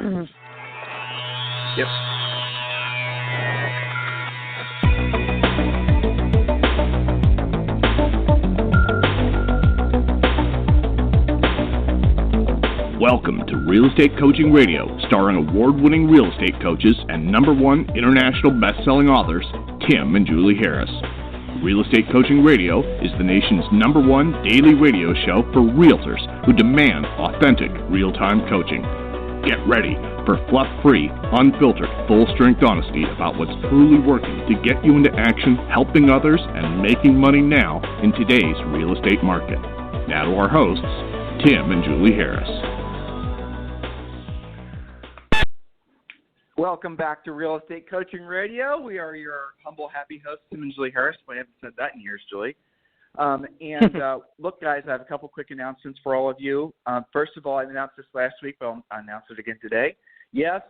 Yep. Welcome to Real Estate Coaching Radio, starring award-winning real estate coaches and #1 international best-selling authors, Tim and Julie Harris. Real Estate Coaching Radio is the nation's #1 daily radio show for realtors who demand authentic, real-time coaching. Get ready for fluff-free, unfiltered, full-strength honesty about what's truly working to get you into action, helping others, and making money now in today's real estate market. Now to our hosts, Tim and Julie Harris. Welcome back to Real Estate Coaching Radio. We are your humble, happy hosts, Tim and Julie Harris. I haven't said that in years, Julie. Look, guys, I have a couple quick announcements for all of you. First of all, I announced this last week, but I'll announce it again today. Yes,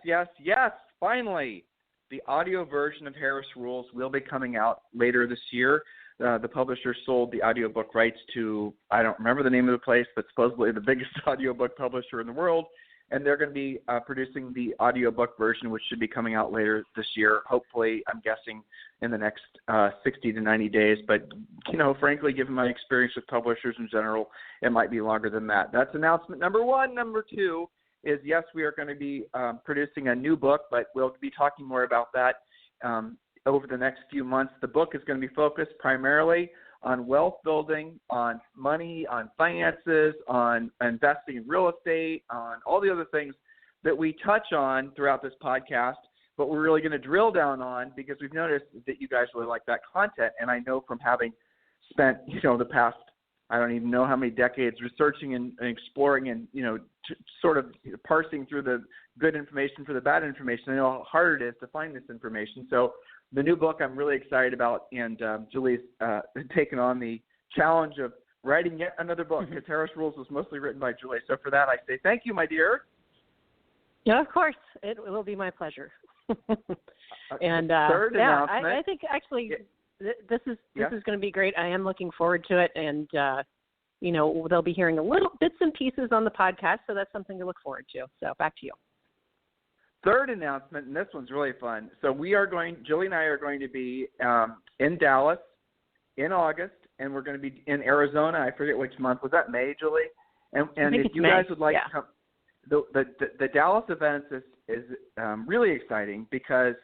finally, the audio version of Harris Rules will be coming out later this year. The publisher sold the audiobook rights to, I don't remember the name of the place, but supposedly the biggest audiobook publisher in the world. And they're going to be producing the audiobook version, which should be coming out later this year. Hopefully, I'm guessing in the next 60 to 90 days. But, frankly, given my experience with publishers in general, it might be longer than that. That's announcement number one. Number two is, yes, we are going to be producing a new book, but we'll be talking more about that over the next few months. The book is going to be focused primarily on wealth building, on money, on finances, on investing in real estate, on all the other things that we touch on throughout this podcast, but we're really going to drill down on because we've noticed that you guys really like that content. And I know from having spent, the past, I don't even know how many decades researching and exploring and, sort of parsing through the good information for the bad information, I know how hard it is to find this information. So the new book I'm really excited about, and Julie's taken on the challenge of writing yet another book, because Harris Rules was mostly written by Julie. So for that, I say thank you, my dear. Yeah, of course. It will be my pleasure. And third announcement. I think actually this is going to be great. I am looking forward to it, and they'll be hearing a little bits and pieces on the podcast, so that's something to look forward to. So back to you. Third announcement, and this one's really fun. So Julie and I are going to be in Dallas in August, and we're going to be in Arizona. I forget which month. Was that May, Julie? And if you guys would like to come, the Dallas event is really exciting because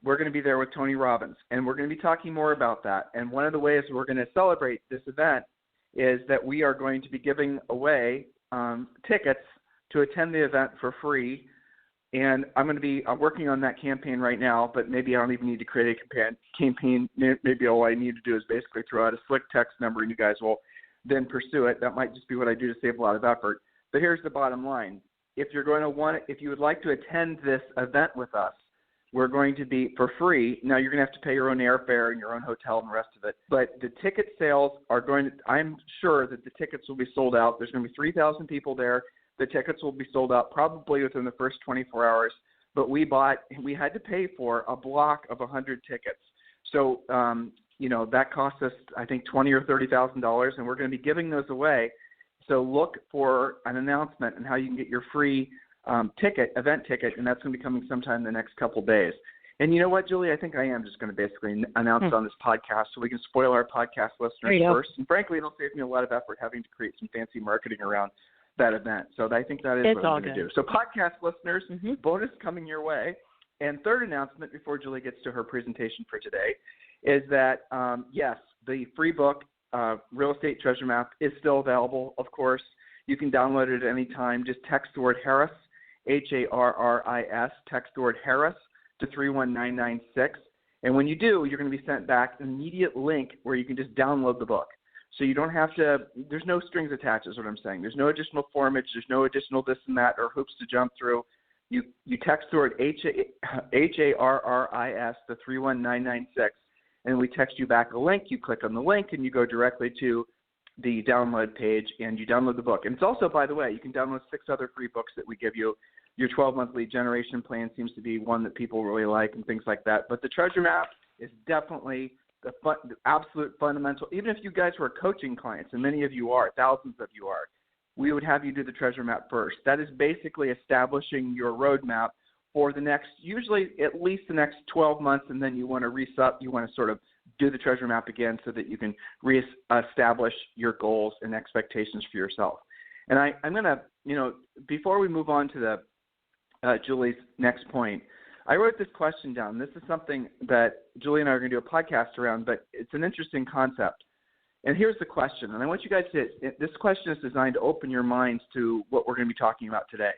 we're going to be there with Tony Robbins, and we're going to be talking more about that. And one of the ways we're going to celebrate this event is that we are going to be giving away tickets to attend the event for free. And I'm working on that campaign right now, but maybe I don't even need to create a campaign. Maybe all I need to do is basically throw out a slick text number, and you guys will then pursue it. That might just be what I do to save a lot of effort. But here's the bottom line. If you would like to attend this event with us, we're going to be for free. Now, you're going to have to pay your own airfare and your own hotel and the rest of it. But the ticket sales I'm sure that the tickets will be sold out. There's going to be 3,000 people there. The tickets will be sold out probably within the first 24 hours, but we had to pay for a block of 100 tickets. So, that cost us, I think, $20,000 or $30,000, and we're going to be giving those away. So look for an announcement on how you can get your free event ticket, and that's going to be coming sometime in the next couple days. And you know what, Julie? I think I am just going to basically announce it on this podcast so we can spoil our podcast listeners first. And frankly, it'll save me a lot of effort having to create some fancy marketing around that event. So I think that is what I'm going to do. So podcast listeners, bonus coming your way. And third announcement before Julie gets to her presentation for today is that, yes, the free book, Real Estate Treasure Map, is still available, of course. You can download it at any time. Just text the word Harris, Harris, text the word Harris to 31996. And when you do, you're going to be sent back an immediate link where you can just download the book. So you don't have to – there's no strings attached is what I'm saying. There's no additional formage. There's no additional this and that or hoops to jump through. You text the word Harris to 31996, and we text you back a link. You click on the link, and you go directly to the download page, and you download the book. And it's also, by the way, you can download 6 other free books that we give you. Your 12-month lead generation plan seems to be one that people really like and things like that. But the treasure map is definitely – the absolute fundamental, even if you guys were coaching clients, and many of you are, thousands of you are, we would have you do the treasure map first. That is basically establishing your roadmap for the next, usually at least the next 12 months, and then you want to reset, you want to sort of do the treasure map again so that you can reestablish your goals and expectations for yourself. And I'm going to, before we move on to the Julie's next point, I wrote this question down. This is something that Julie and I are going to do a podcast around, but it's an interesting concept. And here's the question, and I want you guys to, this question is designed to open your minds to what we're going to be talking about today.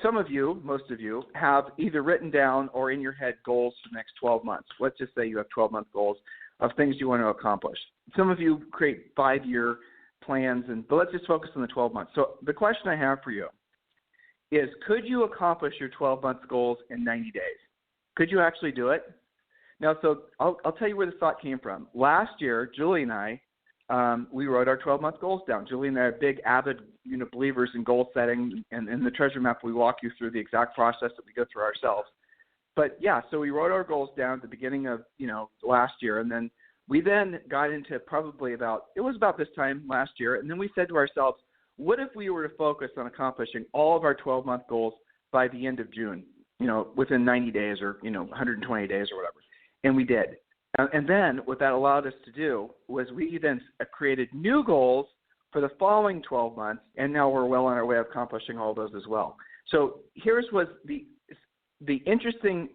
Some of you, most of you, have either written down or in your head goals for the next 12 months. Let's just say you have 12-month goals of things you want to accomplish. Some of you create 5-year plans, but let's just focus on the 12 months. So the question I have for you is, could you accomplish your 12-month goals in 90 days? Could you actually do it? Now, so I'll tell you where this thought came from. Last year, Julie and I, we wrote our 12-month goals down. Julie and I are big, avid believers in goal setting, and in the treasure map, we walk you through the exact process that we go through ourselves. But, yeah, so we wrote our goals down at the beginning of, last year, and then we then got into probably about this time last year, and then we said to ourselves, what if we were to focus on accomplishing all of our 12-month goals by the end of June, within 90 days or, 120 days or whatever? And we did. And then what that allowed us to do was we then created new goals for the following 12 months, and now we're well on our way of accomplishing all those as well. So here's was the interesting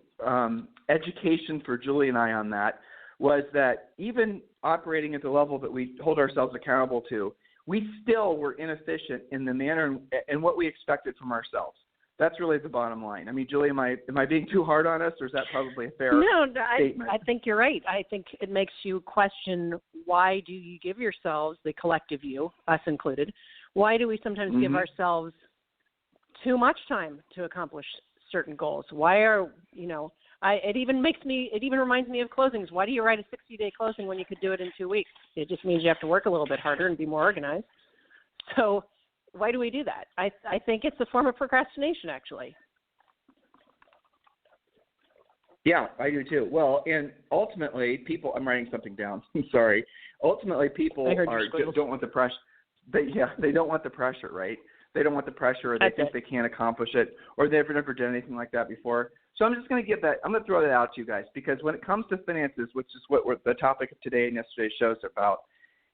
education for Julie and I on that was that even operating at the level that we hold ourselves accountable to, we still were inefficient in the manner and what we expected from ourselves. That's really the bottom line. I mean, Julie, am I being too hard on us, or is that probably a fair statement? I think you're right. I think it makes you question, why do you give yourselves, the collective you, us included, why do we sometimes give ourselves too much time to accomplish certain goals? Why are, it even reminds me of closings. Why do you write a 60-day closing when you could do it in 2 weeks? It just means you have to work a little bit harder and be more organized. So why do we do that? I think it's a form of procrastination, actually. Yeah, I do too. Well, and ultimately, people, I'm writing something down. I'm sorry. Ultimately, people don't want the pressure. They don't want the pressure, right? They don't want the pressure, or they think they can't accomplish it, or they've never done anything like that before. So I'm just going to I'm going to throw that out to you guys, because when it comes to finances, which is what the topic of today and yesterday's show is about,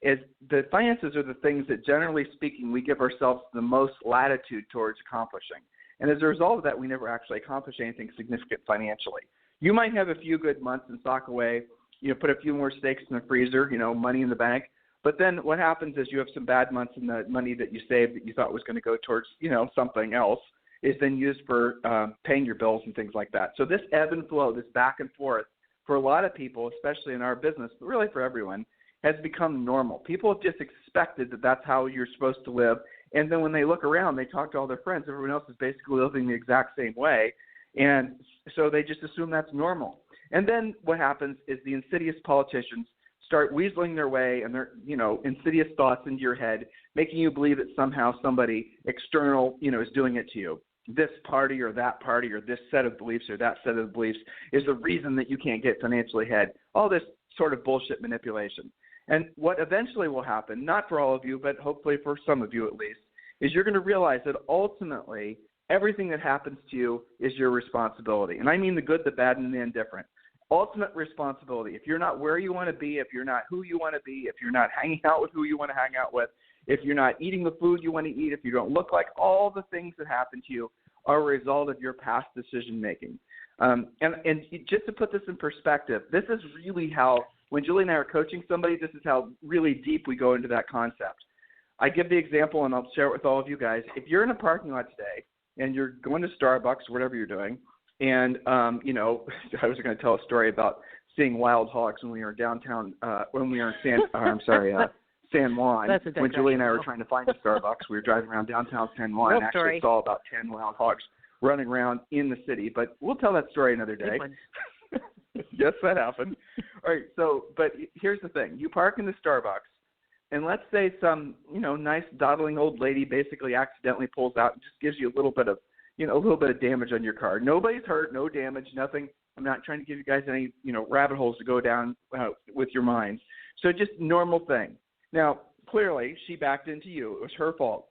is the finances are the things that, generally speaking, we give ourselves the most latitude towards accomplishing. And as a result of that, we never actually accomplish anything significant financially. You might have a few good months and sock away, put a few more steaks in the freezer, money in the bank. But then what happens is you have some bad months, and the money that you saved that you thought was going to go towards, something else is then used for paying your bills and things like that. So this ebb and flow, this back and forth, for a lot of people, especially in our business, but really for everyone, has become normal. People have just expected that that's how you're supposed to live. And then when they look around, they talk to all their friends, everyone else is basically living the exact same way. And so they just assume that's normal. And then what happens is the insidious politicians start weaseling their way and their, insidious thoughts into your head, making you believe that somehow somebody external, is doing it to you. This party or that party or this set of beliefs or that set of beliefs is the reason that you can't get financially ahead. All this sort of bullshit manipulation. And what eventually will happen, not for all of you, but hopefully for some of you at least, is you're going to realize that ultimately everything that happens to you is your responsibility. And I mean the good, the bad, and the indifferent. Ultimate responsibility. If you're not where you want to be, if you're not who you want to be, if you're not hanging out with who you want to hang out with, if you're not eating the food you want to eat, if you don't look like, all the things that happen to you are a result of your past decision making. And just to put this in perspective, this is really how, when Julie and I are coaching somebody, this is how really deep we go into that concept. I give the example, and I'll share it with all of you guys. If you're in a parking lot today and you're going to Starbucks or whatever you're doing, and, I was going to tell a story about seeing wild hogs when we were downtown, when we were in San Juan, when Julie and I were trying to find a Starbucks. We were driving around downtown San Juan and actually saw about 10 wild hogs running around in the city. But we'll tell that story another day. Yes, that happened. All right, but here's the thing. You park in the Starbucks, and let's say some, nice dawdling old lady basically accidentally pulls out and just gives you a little bit of damage on your car. Nobody's hurt, no damage, nothing. I'm not trying to give you guys any, rabbit holes to go down with your minds. So just normal thing. Now, clearly she backed into you. It was her fault.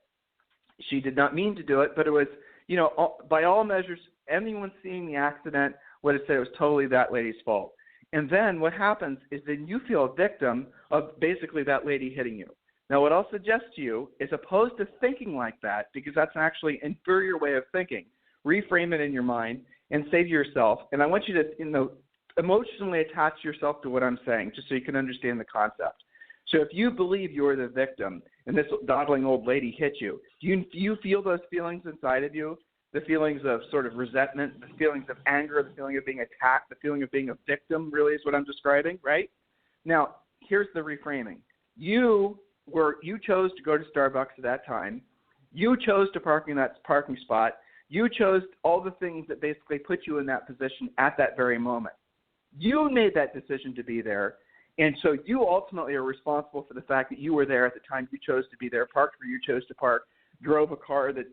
She did not mean to do it, but it was, by all measures, anyone seeing the accident would have said it was totally that lady's fault. And then what happens is then you feel a victim of basically that lady hitting you. Now, what I'll suggest to you is, opposed to thinking like that, because that's an actually inferior way of thinking, reframe it in your mind and say to yourself, and I want you to, emotionally attach yourself to what I'm saying, just so you can understand the concept. So if you believe you're the victim and this dawdling old lady hit you, do you feel those feelings inside of you? The feelings of sort of resentment, the feelings of anger, the feeling of being attacked, the feeling of being a victim, really is what I'm describing, right? Now, here's the reframing. You chose to go to Starbucks at that time. You chose to park in that parking spot. You chose all the things that basically put you in that position at that very moment. You made that decision to be there, and so you ultimately are responsible for the fact that you were there at the time you chose to be there, parked where you chose to park, drove a car that,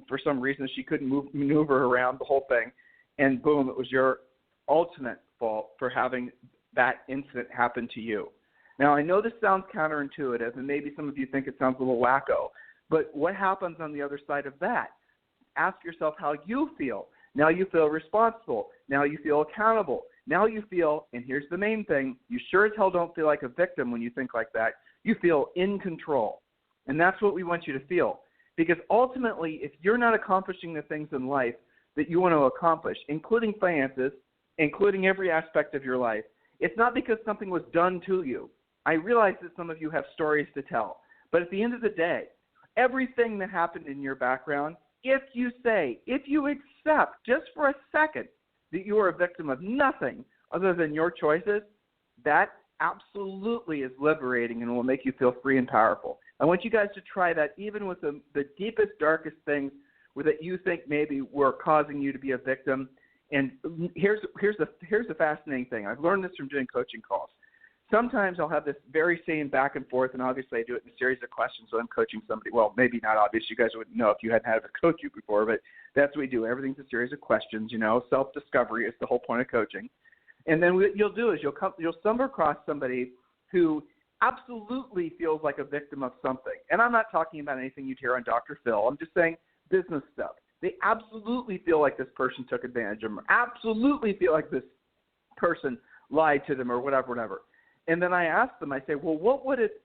for some reason she couldn't maneuver around, the whole thing, and boom, it was your ultimate fault for having that incident happen to you. Now, I know this sounds counterintuitive, and maybe some of you think it sounds a little wacko, but what happens on the other side of that? Ask yourself how you feel. Now you feel responsible. Now you feel accountable. Now you feel, and here's the main thing, you sure as hell don't feel like a victim when you think like that. You feel in control. And that's what we want you to feel. Because ultimately, if you're not accomplishing the things in life that you want to accomplish, including finances, including every aspect of your life, it's not because something was done to you. I realize that some of you have stories to tell. But at the end of the day, everything that happened in your background, if you accept just for a second that you are a victim of nothing other than your choices, that absolutely is liberating and will make you feel free and powerful. I want you guys to try that even with the deepest, darkest things that you think maybe were causing you to be a victim. And here's the fascinating thing. I've learned this from doing coaching calls. Sometimes I'll have this very same back and forth, and obviously I do it in a series of questions when I'm coaching somebody. Well, maybe not obvious. You guys wouldn't know if you hadn't had a coach you before, but that's what we do. Everything's a series of questions, Self-discovery is the whole point of coaching. And then what you'll do is you'll stumble across somebody who absolutely feels like a victim of something. And I'm not talking about anything you'd hear on Dr. Phil. I'm just saying business stuff. They absolutely feel like this person took advantage of them, or absolutely feel like this person lied to them, or whatever. And then I ask them, I say, well,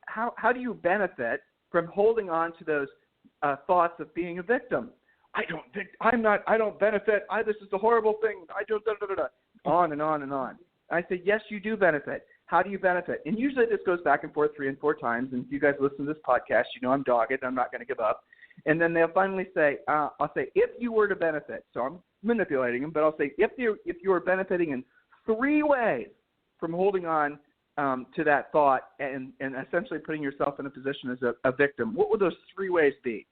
how do you benefit from holding on to those thoughts of being a victim? I don't benefit. This is a horrible thing. On and on and on. I say, yes, you do benefit. How do you benefit? And usually this goes back and forth 3 and 4 times. And if you guys listen to this podcast, I'm dogged. I'm not going to give up. And then they'll finally say, I'll say, if you were to benefit. So I'm manipulating them, but I'll say, if you are benefiting in 3 ways from holding on to that thought and essentially putting yourself in a position as a victim, what would those 3 ways be?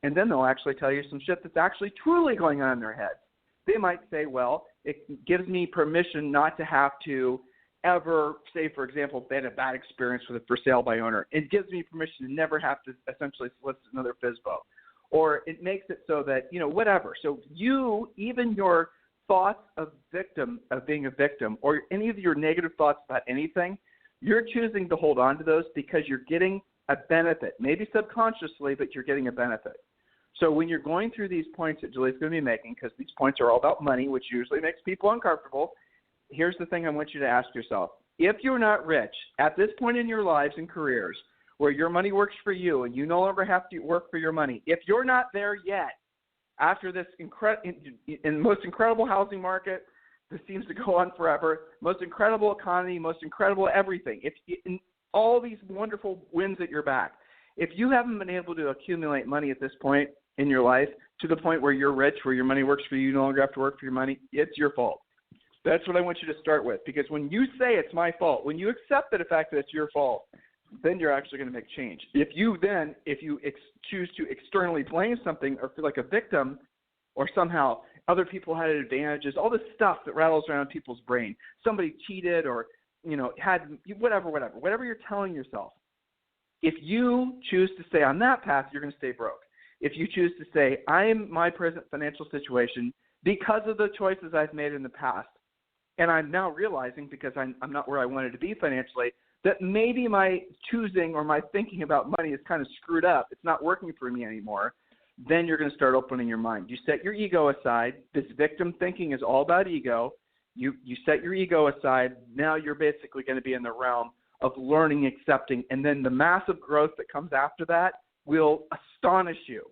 And then they'll actually tell you some shit that's actually truly going on in their heads. They might say, well, it gives me permission not to have to ever, say, for example, they had a bad experience with a for sale by owner. It gives me permission to never have to essentially solicit another FSBO. Or it makes it so that, whatever. So even your thoughts of being a victim, or any of your negative thoughts about anything, you're choosing to hold on to those because you're getting a benefit, maybe subconsciously, but you're getting a benefit. So when you're going through these points that Julie's going to be making, because these points are all about money, which usually makes people uncomfortable, here's the thing I want you to ask yourself. If you're not rich at this point in your lives and careers where your money works for you and you no longer have to work for your money, if you're not there yet, after this in most incredible housing market, this seems to go on forever, most incredible economy, most incredible everything, in all these wonderful wins at your back, if you haven't been able to accumulate money at this point in your life to the point where you're rich, where your money works for you, you no longer have to work for your money, it's your fault. That's what I want you to start with, because when you say it's my fault, when you accept the fact that it's your fault, then you're actually going to make change. If you choose to externally blame something or feel like a victim, or somehow other people had advantages, all this stuff that rattles around people's brain, somebody cheated or had whatever you're telling yourself. If you choose to stay on that path, you're going to stay broke. If you choose to say, I'm my present financial situation because of the choices I've made in the past, and I'm now realizing because I'm not where I wanted to be financially, that maybe my choosing or my thinking about money is kind of screwed up. It's not working for me anymore. Then you're going to start opening your mind. You set your ego aside. This victim thinking is all about ego. You set your ego aside. Now you're basically going to be in the realm of learning, accepting, and then the massive growth that comes after that will astonish you.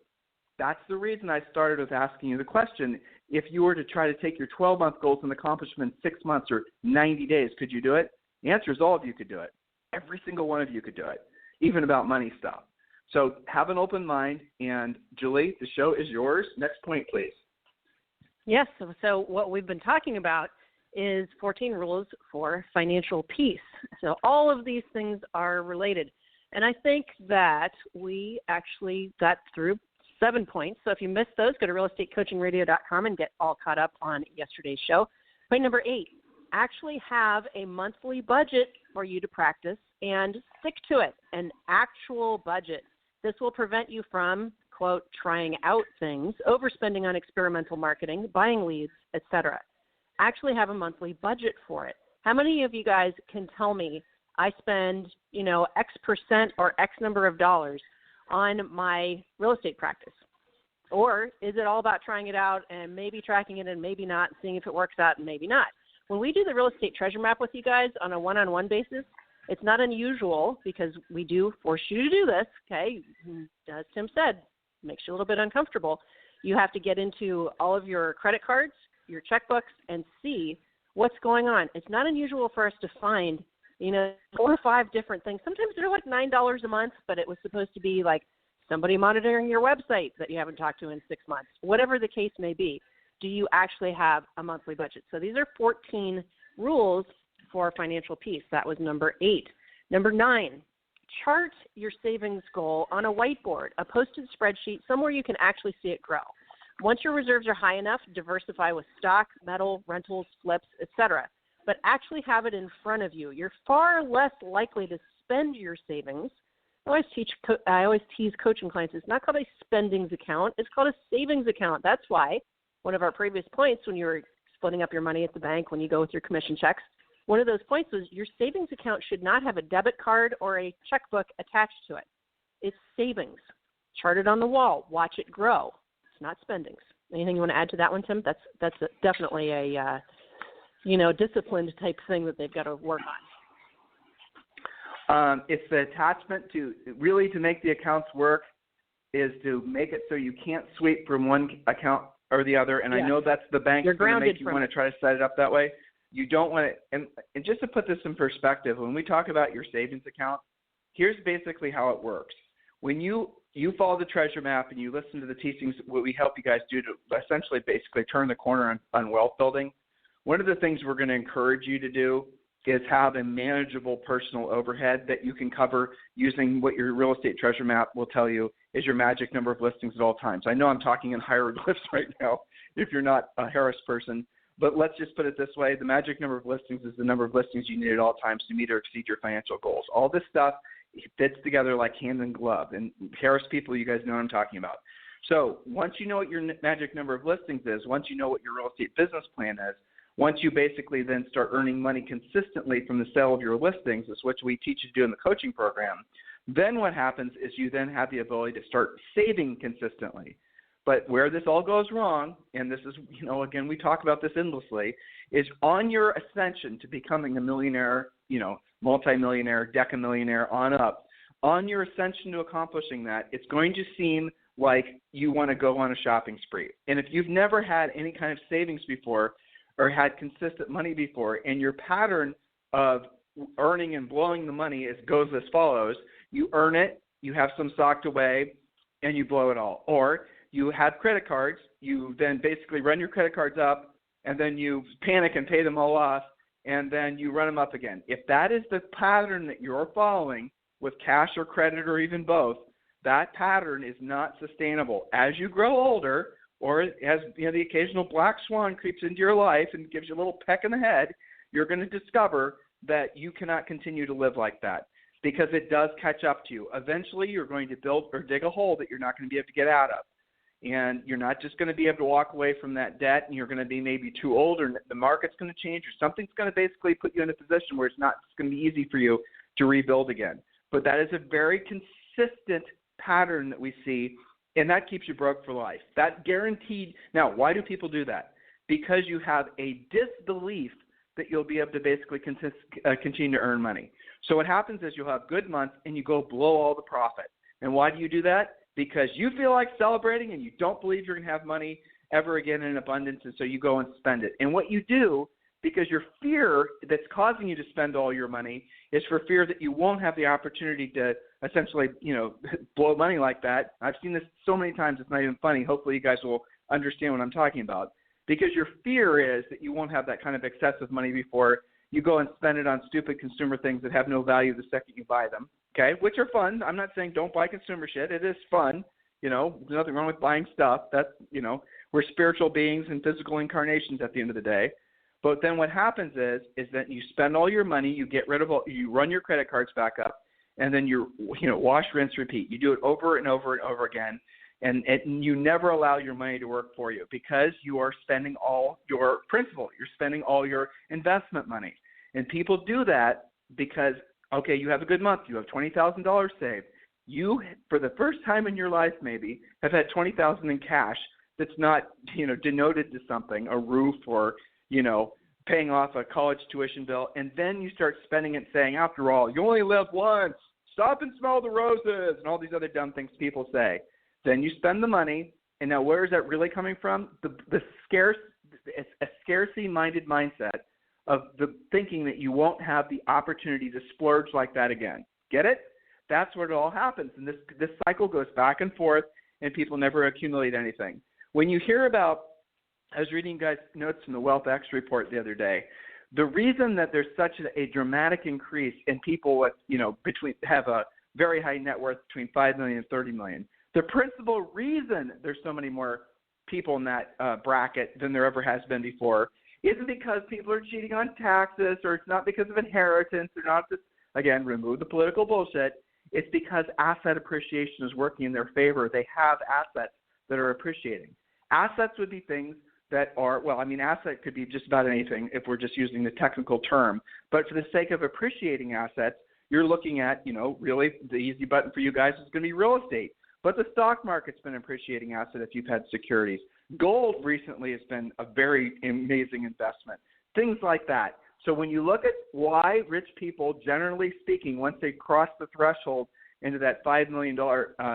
That's the reason I started with asking you the question. If you were to try to take your 12-month goals and accomplishments 6 months or 90 days, could you do it? The answer is all of you could do it. Every single one of you could do it, even about money stuff. So have an open mind. And, Julie, the show is yours. Next point, please. Yes. So what we've been talking about is 14 rules for financial peace. So all of these things are related. And I think that we actually got through 7 points. So if you missed those, go to realestatecoachingradio.com and get all caught up on yesterday's show. Point number 8, actually have a monthly budget for you to practice and stick to it, an actual budget. This will prevent you from, quote, trying out things, overspending on experimental marketing, buying leads, etc. Actually have a monthly budget for it. How many of you guys can tell me I spend, X percent or X number of dollars on my real estate practice? Or is it all about trying it out and maybe tracking it and maybe not, seeing if it works out and maybe not? When we do the real estate treasure map with you guys on a one-on-one basis, it's not unusual because we do force you to do this, okay? As Tim said, makes you a little bit uncomfortable. You have to get into all of your credit cards, your checkbooks, and see what's going on. It's not unusual for us to find, 4 or 5 different things. Sometimes they're like $9 a month, but it was supposed to be like somebody monitoring your website that you haven't talked to in 6 months. Whatever the case may be, do you actually have a monthly budget? So these are 14 rules for financial peace. That was number 8. Number 9, chart your savings goal on a whiteboard, a posted spreadsheet, somewhere you can actually see it grow. Once your reserves are high enough, diversify with stock, metal, rentals, flips, etc. But actually have it in front of you. You're far less likely to spend your savings. I always tease coaching clients. It's not called a spendings account. It's called a savings account. That's why one of our previous points when you were splitting up your money at the bank, when you go with your commission checks, one of those points was your savings account should not have a debit card or a checkbook attached to it. It's savings. Chart it on the wall. Watch it grow. It's not spendings. Anything you want to add to that one, Tim? That's definitely a disciplined type thing that they've got to work on. It's the attachment to make the accounts work is to make it so you can't sweep from one account or the other. And yes. I know that's the bank's going to make you want to try to set it up that way. You don't want to, and just to put this in perspective, when we talk about your savings account, here's basically how it works. When you follow the treasure map and you listen to the teachings, what we help you guys do to essentially basically turn the corner on wealth building, one of the things we're going to encourage you to do is have a manageable personal overhead that you can cover using what your real estate treasure map will tell you is your magic number of listings at all times. I know I'm talking in hieroglyphs right now if you're not a Harris person, but let's just put it this way. The magic number of listings is the number of listings you need at all times to meet or exceed your financial goals. All this stuff fits together like hand in glove. And Harris people, you guys know what I'm talking about. So once you know what your magic number of listings is, once you know what your real estate business plan is, once you basically then start earning money consistently from the sale of your listings, is what we teach you to do in the coaching program, then what happens is you then have the ability to start saving consistently. But where this all goes wrong, and this is, again, we talk about this endlessly, is on your ascension to becoming a millionaire, multimillionaire, decamillionaire, on up, on your ascension to accomplishing that, it's going to seem like you want to go on a shopping spree. And if you've never had any kind of savings before or had consistent money before, and your pattern of earning and blowing the money goes as follows: you earn it, you have some socked away, and you blow it all. Or you have credit cards, you then basically run your credit cards up, and then you panic and pay them all off, and then you run them up again. If that is the pattern that you're following with cash or credit or even both, that pattern is not sustainable. As you grow older, or as the occasional black swan creeps into your life and gives you a little peck in the head, you're going to discover that you cannot continue to live like that because it does catch up to you. Eventually, you're going to build or dig a hole that you're not going to be able to get out of. And you're not just going to be able to walk away from that debt, and you're going to be maybe too old, or the market's going to change, or something's going to basically put you in a position where it's not going to be easy for you to rebuild again. But that is a very consistent pattern that we see, and that keeps you broke for life. That guaranteed. Now, why do people do that? Because you have a disbelief that you'll be able to basically continue to earn money. So what happens is you'll have good months and you go blow all the profit. And why do you do that? Because you feel like celebrating and you don't believe you're going to have money ever again in abundance, and so you go and spend it. And what you do, because your fear that's causing you to spend all your money is for fear that you won't have the opportunity to essentially, blow money like that. I've seen this so many times, it's not even funny. Hopefully you guys will understand what I'm talking about. Because your fear is that you won't have that kind of excessive money before you go and spend it on stupid consumer things that have no value the second you buy them, okay, which are fun. I'm not saying don't buy consumer shit. It is fun. There's nothing wrong with buying stuff. That's, we're spiritual beings and physical incarnations at the end of the day. But then what happens is that you spend all your money, you get rid of you run your credit cards back up, and then you wash, rinse, repeat. You do it over and over and over again. And you never allow your money to work for you because you are spending all your principal. You're spending all your investment money. And people do that because, okay, you have a good month. You have $20,000 saved. You, for the first time in your life maybe, have had $20,000 in cash that's not, denoted to something, a roof or, paying off a college tuition bill. And then you start spending it saying, after all, you only live once. Stop and smell the roses and all these other dumb things people say. Then you spend the money, and now where is that really coming from? A scarcity-minded mindset of the thinking that you won't have the opportunity to splurge like that again. Get it? That's where it all happens, and this cycle goes back and forth, and people never accumulate anything. When you hear about, I was reading guys' notes from the Wealth X report the other day. The reason that there's such a dramatic increase in people with, have a very high net worth between $5 million and $30 million. The principal reason there's so many more people in that bracket than there ever has been before isn't because people are cheating on taxes, or it's not because of inheritance, or not just, again, remove the political bullshit. It's because asset appreciation is working in their favor. They have assets that are appreciating. Assets would be things that are, asset could be just about anything if we're just using the technical term. But for the sake of appreciating assets, you're looking at, really the easy button for you guys is going to be real estate. But the stock market's been an appreciating asset if you've had securities. Gold recently has been a very amazing investment, things like that. So when you look at why rich people, generally speaking, once they cross the threshold into that $5 million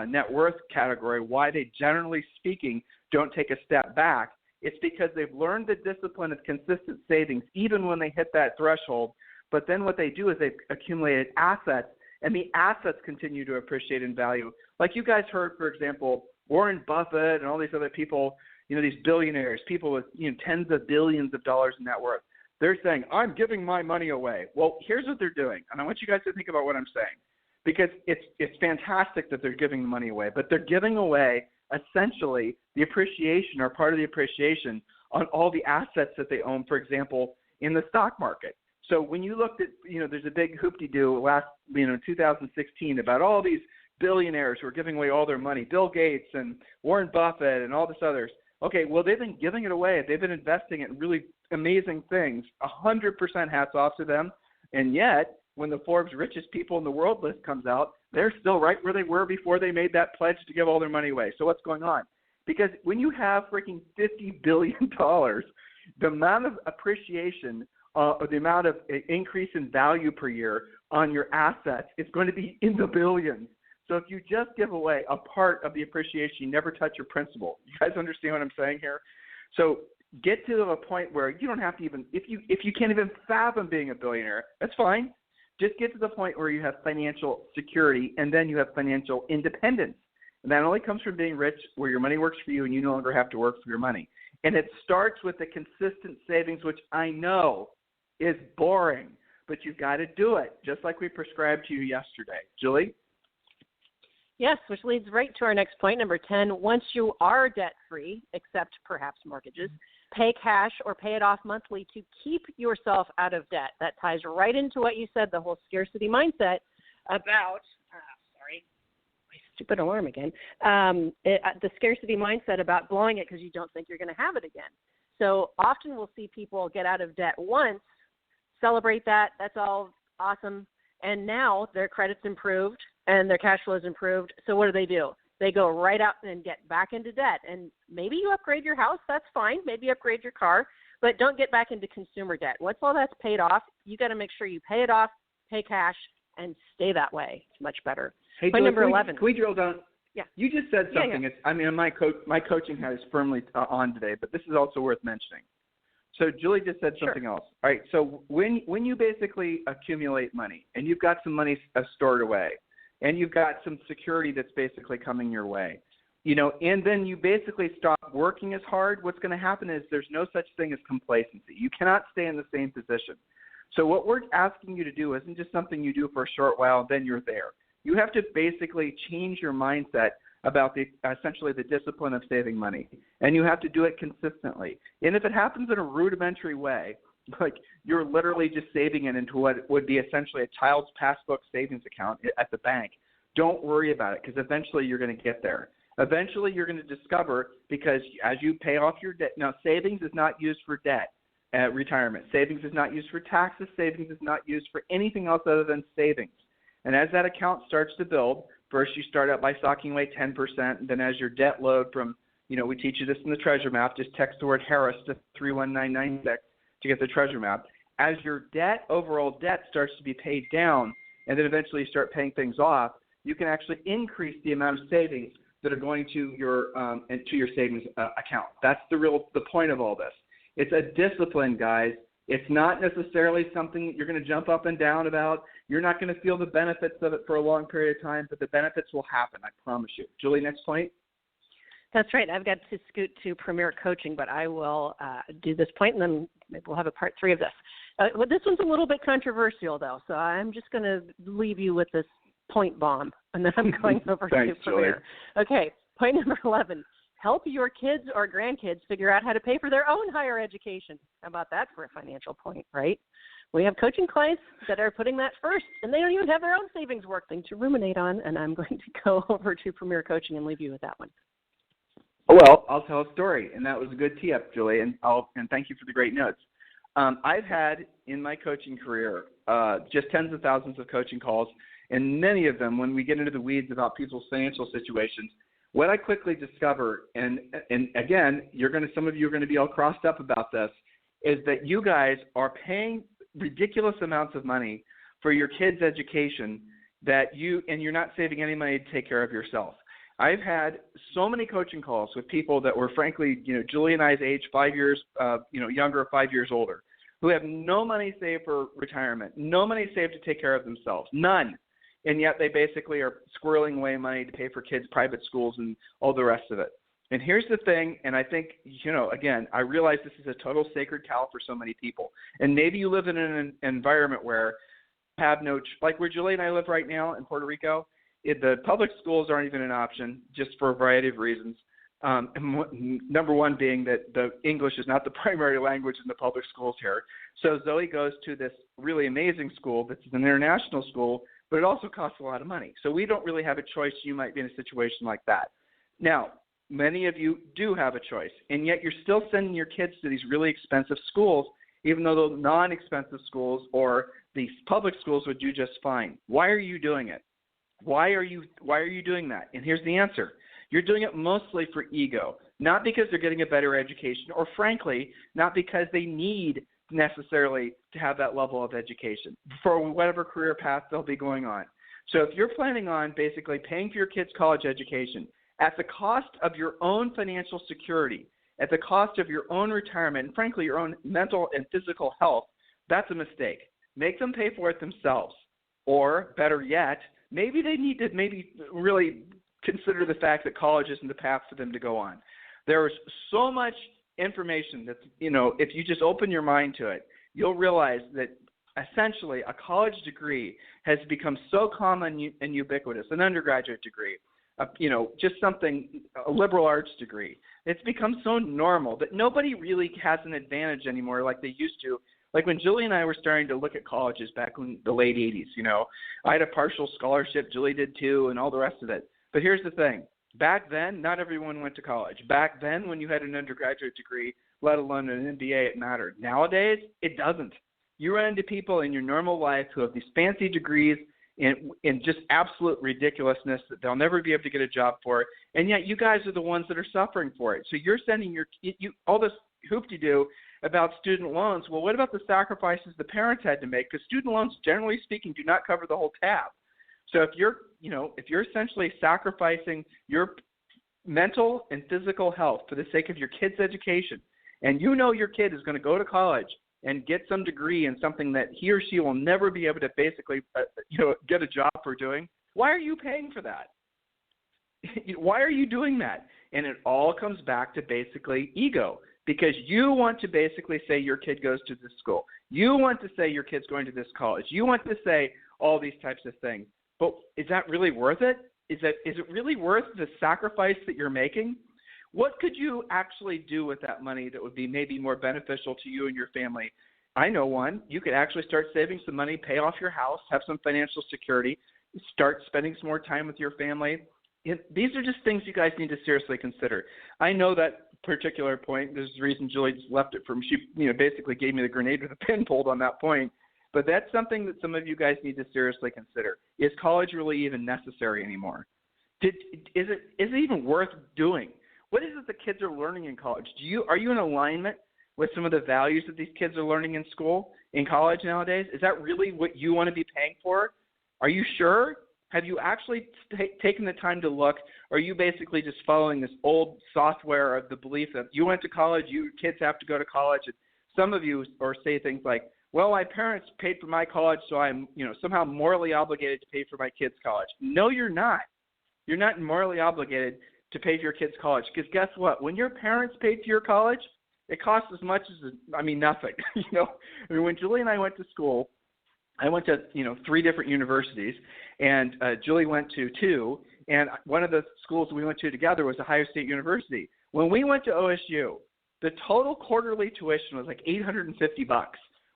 net worth category, why they, generally speaking, don't take a step back, it's because they've learned the discipline of consistent savings even when they hit that threshold. But then what they do is they've accumulated assets, and the assets continue to appreciate in value. Like you guys heard, for example, Warren Buffett and all these other people, these billionaires, people with tens of billions of dollars in net worth. They're saying, I'm giving my money away. Well, here's what they're doing, and I want you guys to think about what I'm saying, because it's fantastic that they're giving the money away, but they're giving away essentially the appreciation or part of the appreciation on all the assets that they own, for example, in the stock market. So when you looked at, there's a big hoop-de-doo last, 2016 about all these billionaires who are giving away all their money, Bill Gates and Warren Buffett and all this others. Okay, well, they've been giving it away. They've been investing in really amazing things. 100% hats off to them. And yet, when the Forbes richest people in the world list comes out, they're still right where they were before they made that pledge to give all their money away. So what's going on? Because when you have freaking $50 billion, the amount of appreciation or the amount of increase in value per year on your assets is going to be in the billions. So if you just give away a part of the appreciation, you never touch your principal. You guys understand what I'm saying here? So get to a point where you don't have to even, if you can't even fathom being a billionaire, that's fine. Just get to the point where you have financial security, and then you have financial independence. And that only comes from being rich, where your money works for you and you no longer have to work for your money. And it starts with the consistent savings, which I know is boring, but you've got to do it, just like we prescribed to you yesterday. Julie? Yes, which leads right to our next point, number 10. Once you are debt-free, except perhaps mortgages, pay cash or pay it off monthly to keep yourself out of debt. That ties right into what you said, the whole scarcity mindset about, my stupid alarm again, the scarcity mindset about blowing it because you don't think you're going to have it again. So often we'll see people get out of debt once, celebrate that, that's all awesome, And now their credit's improved and their cash flow's improved. So what do? They go right out and get back into debt. And maybe you upgrade your house. That's fine. Maybe upgrade your car. But don't get back into consumer debt. Once all that's paid off, you got to make sure you pay it off, pay cash, and stay that way. It's much better. Hey, Point Julie, number 11. Can we drill down? Yeah. You just said something. Yeah. I mean, my coaching hat is firmly on today, but this is also worth mentioning. So Julie just said something else. All right. So when you basically accumulate money and you've got some money stored away and you've got some security that's basically coming your way, and then you basically stop working as hard, what's going to happen is there's no such thing as complacency. You cannot stay in the same position. So what we're asking you to do isn't just something you do for a short while and then you're there. You have to basically change your mindset about essentially the discipline of saving money, and you have to do it consistently. And if it happens in a rudimentary way, like you're literally just saving it into what would be essentially a child's passbook savings account at the bank, don't worry about it, because eventually you're going to get there. Eventually you're going to discover, because as you pay off your debt, now savings is not used for debt at retirement. Savings is not used for taxes. Savings is not used for anything else other than savings. And as that account starts to build, first you start out by stocking away 10%, and then as your debt load from, we teach you this in the treasure map, just text the word Harris to 31996 to get the treasure map. As your overall debt starts to be paid down, and then eventually you start paying things off, you can actually increase the amount of savings that are going to your savings account. That's the point of all this. It's a discipline, guys. It's not necessarily something that you're going to jump up and down about. You're not going to feel the benefits of it for a long period of time, but the benefits will happen, I promise you. Julie, next point. That's right. I've got to scoot to Premier Coaching, but I will do this point, and then maybe we'll have a part 3 of this. Well, this one's a little bit controversial, though, so I'm just going to leave you with this point bomb, and then I'm going over Thanks, to Premier. Julie. Okay, point number 11. Help your kids or grandkids figure out how to pay for their own higher education. How about that for a financial point, right? We have coaching clients that are putting that first, and they don't even have their own savings work thing to ruminate on, and I'm going to go over to Premier Coaching and leave you with that one. Well, I'll tell a story, and that was a good tee-up, Julie, and thank you for the great notes. I've had, in my coaching career, just tens of thousands of coaching calls, and many of them, when we get into the weeds about people's financial situations, what I quickly discover, and again, some of you are going to be all crossed up about this, is that you guys are paying ridiculous amounts of money for your kids' education and you're not saving any money to take care of yourself. I've had so many coaching calls with people that were, frankly, Julie and I's age, 5 years, younger, 5 years older, who have no money saved for retirement, no money saved to take care of themselves, none. And yet they basically are squirreling away money to pay for kids' private schools and all the rest of it. And here's the thing, and I think, again, I realize this is a total sacred cow for so many people. And maybe you live in an environment where you have like where Julie and I live right now in Puerto Rico, the public schools aren't even an option, just for a variety of reasons. Number one being that the English is not the primary language in the public schools here. So Zoe goes to this really amazing school that's an international school, but it also costs a lot of money. So we don't really have a choice. You might be in a situation like that. Now, many of you do have a choice, and yet you're still sending your kids to these really expensive schools, even though the non-expensive schools or these public schools would do just fine. Why are you doing it? Why are you doing that? And here's the answer. You're doing it mostly for ego, not because they're getting a better education, or frankly, not because they need necessarily to have that level of education for whatever career path they'll be going on. So if you're planning on basically paying for your kids' college education at the cost of your own financial security, at the cost of your own retirement, and frankly, your own mental and physical health, that's a mistake. Make them pay for it themselves. Or better yet, maybe they need to really consider the fact that college isn't the path for them to go on. There's so much information that, if you just open your mind to it, you'll realize that essentially a college degree has become so common and ubiquitous, an undergraduate degree, just a liberal arts degree. It's become so normal that nobody really has an advantage anymore like they used to. Like when Julie and I were starting to look at colleges back in the late 80s, I had a partial scholarship, Julie did too, and all the rest of it. But here's the thing. Back then, not everyone went to college. Back then, when you had an undergraduate degree, let alone an MBA, it mattered. Nowadays, it doesn't. You run into people in your normal life who have these fancy degrees in just absolute ridiculousness that they'll never be able to get a job for, and yet you guys are the ones that are suffering for it. So you're sending all this hoop-de-doo about student loans. Well, what about the sacrifices the parents had to make? Because student loans, generally speaking, do not cover the whole tab. So if you're essentially sacrificing your mental and physical health for the sake of your kid's education, and you know your kid is going to go to college and get some degree in something that he or she will never be able to basically, get a job for doing, why are you paying for that? Why are you doing that? And it all comes back to basically ego, because you want to basically say your kid goes to this school. You want to say your kid's going to this college. You want to say all these types of things. But is that really worth it? Is it really worth the sacrifice that you're making? What could you actually do with that money that would be maybe more beneficial to you and your family? I know one. You could actually start saving some money, pay off your house, have some financial security, start spending some more time with your family. These are just things you guys need to seriously consider. I know that particular point. There's a reason Julie just left it from. She basically gave me the grenade with a pin pulled on that point. But that's something that some of you guys need to seriously consider. Is college really even necessary anymore? Is it even worth doing? What is it the kids are learning in college? Are you in alignment with some of the values that these kids are learning in school, in college nowadays? Is that really what you want to be paying for? Are you sure? Have you actually taken the time to look? Or are you basically just following this old software of the belief that you went to college, you kids have to go to college? And some of you say things like, well, my parents paid for my college, so I'm somehow morally obligated to pay for my kids' college. No, you're not. You're not morally obligated to pay for your kids' college, because guess what? When your parents paid for your college, it costs as much as nothing. When Julie and I went to school, I went to 3 different universities, and Julie went to 2, and one of the schools we went to together was Ohio State University. When we went to OSU, the total quarterly tuition was like $850.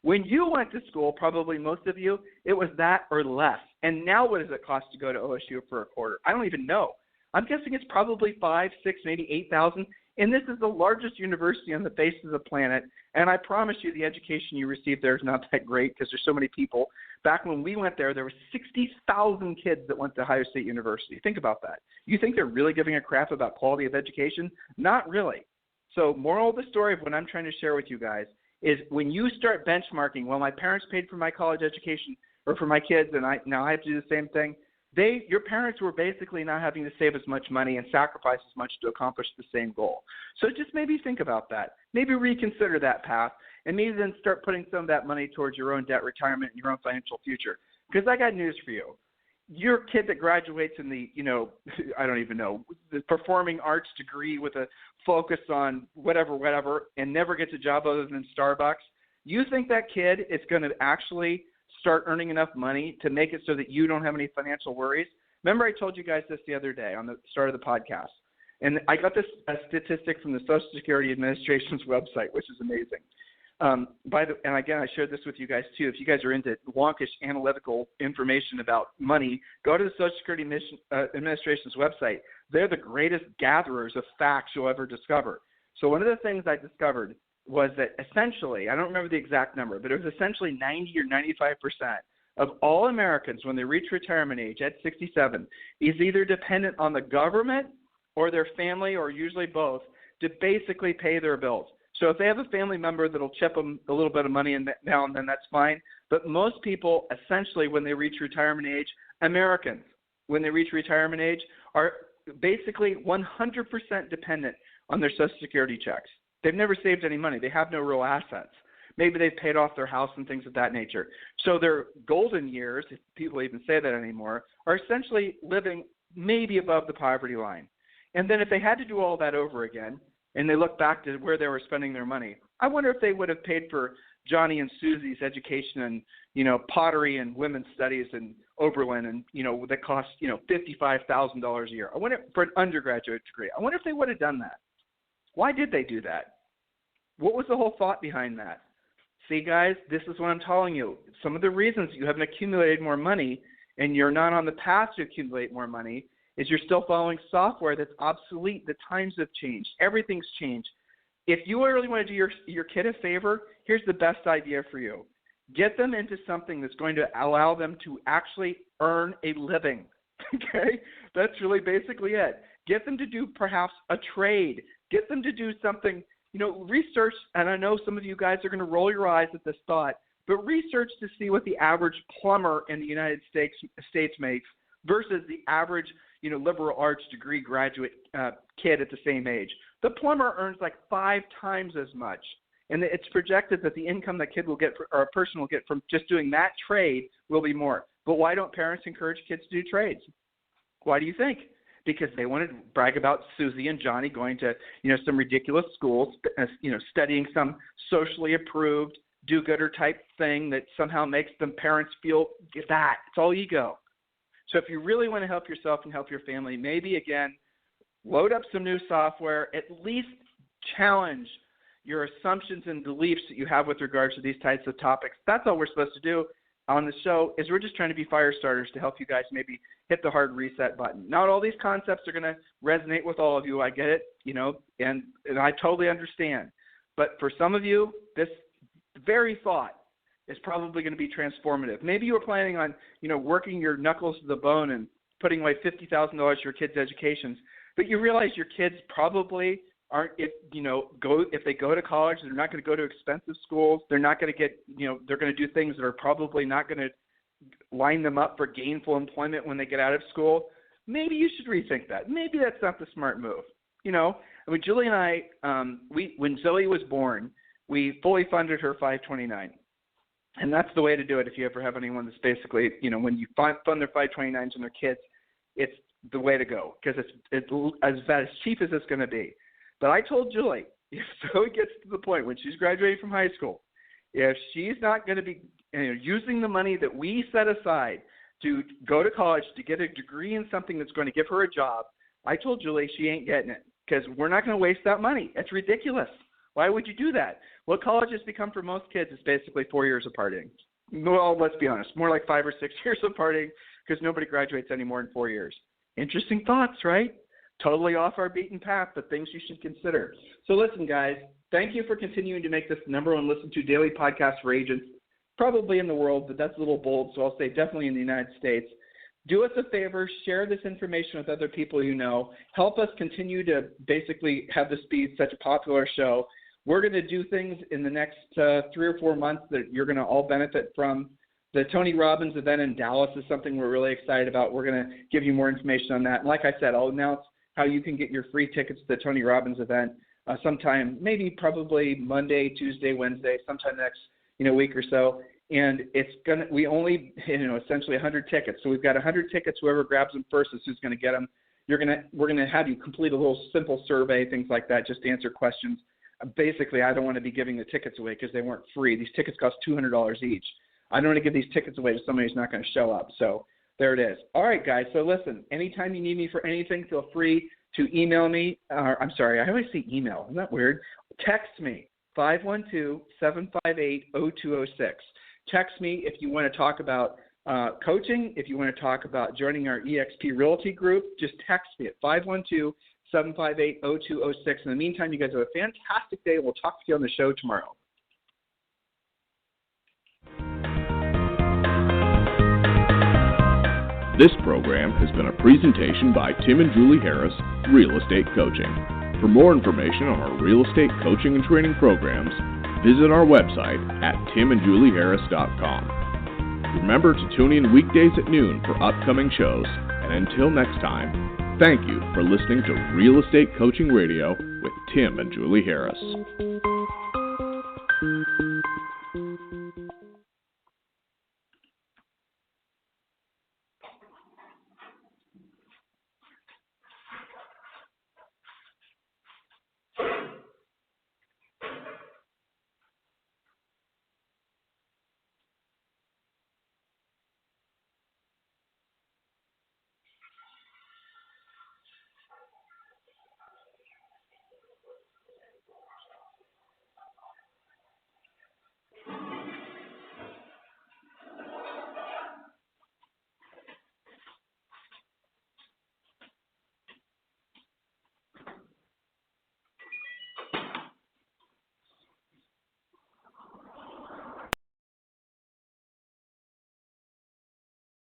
When you went to school, probably most of you, it was that or less. And now what does it cost to go to OSU for a quarter? I don't even know. I'm guessing it's probably 5, 6, maybe 8,000. And this is the largest university on the face of the planet. And I promise you the education you receive there is not that great because there's so many people. Back when we went there were 60,000 kids that went to Ohio State University. Think about that. You think they're really giving a crap about quality of education? Not really. So moral of the story of what I'm trying to share with you guys is when you start benchmarking, well, my parents paid for my college education or for my kids, and now I have to do the same thing. Your parents were basically not having to save as much money and sacrifice as much to accomplish the same goal. So just maybe think about that. Maybe reconsider that path, and maybe then start putting some of that money towards your own debt retirement and your own financial future. Because I got news for you. Your kid that graduates in the, I don't even know, the performing arts degree with a focus on whatever, and never gets a job other than Starbucks, you think that kid is going to actually start earning enough money to make it so that you don't have any financial worries? Remember I told you guys this the other day on the start of the podcast, and I got this statistic from the Social Security Administration's website, which is amazing. And again, I shared this with you guys too. If you guys are into wonkish analytical information about money, go to the Social Security Administration's website. They're the greatest gatherers of facts you'll ever discover. So one of the things I discovered was that essentially, I don't remember the exact number, but it was essentially 90 or 95% of all Americans when they reach retirement age at 67 is either dependent on the government or their family, or usually both, to basically pay their bills. So if they have a family member that'll chip them a little bit of money now and then, that's fine. But most people, essentially, when they reach retirement age, Americans, when they reach retirement age, are basically 100% dependent on their Social Security checks. They've never saved any money. They have no real assets. Maybe they've paid off their house and things of that nature. So their golden years, if people even say that anymore, are essentially living maybe above the poverty line. And then if they had to do all that over again, and they look back to where they were spending their money, I wonder if they would have paid for Johnny and Susie's education and, pottery and women's studies in Oberlin and, that cost, $55,000 a year. I wonder for an undergraduate degree. I wonder if they would have done that. Why did they do that? What was the whole thought behind that? See, guys, this is what I'm telling you. Some of the reasons you haven't accumulated more money and you're not on the path to accumulate more money is you're still following software that's obsolete. The times have changed. Everything's changed. If you really want to do your kid a favor, here's the best idea for you. Get them into something that's going to allow them to actually earn a living. Okay? That's really basically it. Get them to do perhaps a trade. Get them to do something, research, and I know some of you guys are going to roll your eyes at this thought, but research to see what the average plumber in the United States makes versus the average, liberal arts degree graduate kid at the same age. The plumber earns like 5 times as much. And it's projected that the income that kid will get, or a person will get from just doing that trade will be more. But why don't parents encourage kids to do trades? Why do you think? Because they want to brag about Susie and Johnny going to, some ridiculous schools, studying some socially approved do-gooder type thing that somehow makes them parents feel that. It's all ego. So if you really want to help yourself and help your family, maybe, again, load up some new software, at least challenge your assumptions and beliefs that you have with regards to these types of topics. That's all we're supposed to do on the show, is we're just trying to be fire starters to help you guys maybe hit the hard reset button. Not all these concepts are going to resonate with all of you. I get it, and I totally understand. But for some of you, this very thought is probably going to be transformative. Maybe you were planning on, working your knuckles to the bone and putting away $50,000 for your kids' educations, but you realize your kids probably aren't, if they go to college, they're not going to go to expensive schools. They're not going to get, they're going to do things that are probably not going to line them up for gainful employment when they get out of school. Maybe you should rethink that. Maybe that's not the smart move. Julie and I, when Zoe was born, we fully funded her 529. And that's the way to do it if you ever have anyone that's basically, when you fund their 529s and their kids, it's the way to go because it's as cheap as it's going to be. But I told Julie, if Zoe gets to the point when she's graduating from high school, if she's not going to be using the money that we set aside to go to college to get a degree in something that's going to give her a job, I told Julie she ain't getting it because we're not going to waste that money. It's ridiculous. Why would you do that? What college has become for most kids is basically 4 years of partying. Well, let's be honest, more like 5 or 6 years of partying because nobody graduates any more in 4 years. Interesting thoughts, right? Totally off our beaten path, but things you should consider. So listen, guys, thank you for continuing to make this number one listen to daily podcast for agents, probably in the world, but that's a little bold, so I'll say definitely in the United States. Do us a favor, share this information with other people you know. Help us continue to basically have this be such a popular show. We're going to do things in the next 3 or 4 months that you're going to all benefit from. The Tony Robbins event in Dallas is something we're really excited about. We're going to give you more information on that. And like I said, I'll announce how you can get your free tickets to the Tony Robbins event sometime, probably Monday, Tuesday, Wednesday, sometime next week or so. And we only essentially 100 tickets. So we've got 100 tickets. Whoever grabs them first is who's going to get them. We're going to have you complete a little simple survey, things like that, just to answer questions. Basically, I don't want to be giving the tickets away because they weren't free. These tickets cost $200 each. I don't want to give these tickets away to somebody who's not going to show up. So there it is. All right, guys. So listen, anytime you need me for anything, feel free to email me. I'm sorry, I always say email. Isn't that weird? Text me, 512-758-0206. Text me if you want to talk about coaching. If you want to talk about joining our EXP Realty group, just text me at 512-758-0206. In the meantime, you guys have a fantastic day. We'll talk to you on the show tomorrow. This program has been a presentation by Tim and Julie Harris, Real Estate Coaching. For more information on our real estate coaching and training programs, visit our website at timandjulieharris.com. Remember to tune in weekdays at noon for upcoming shows. And until next time, thank you for listening to Real Estate Coaching Radio with Tim and Julie Harris.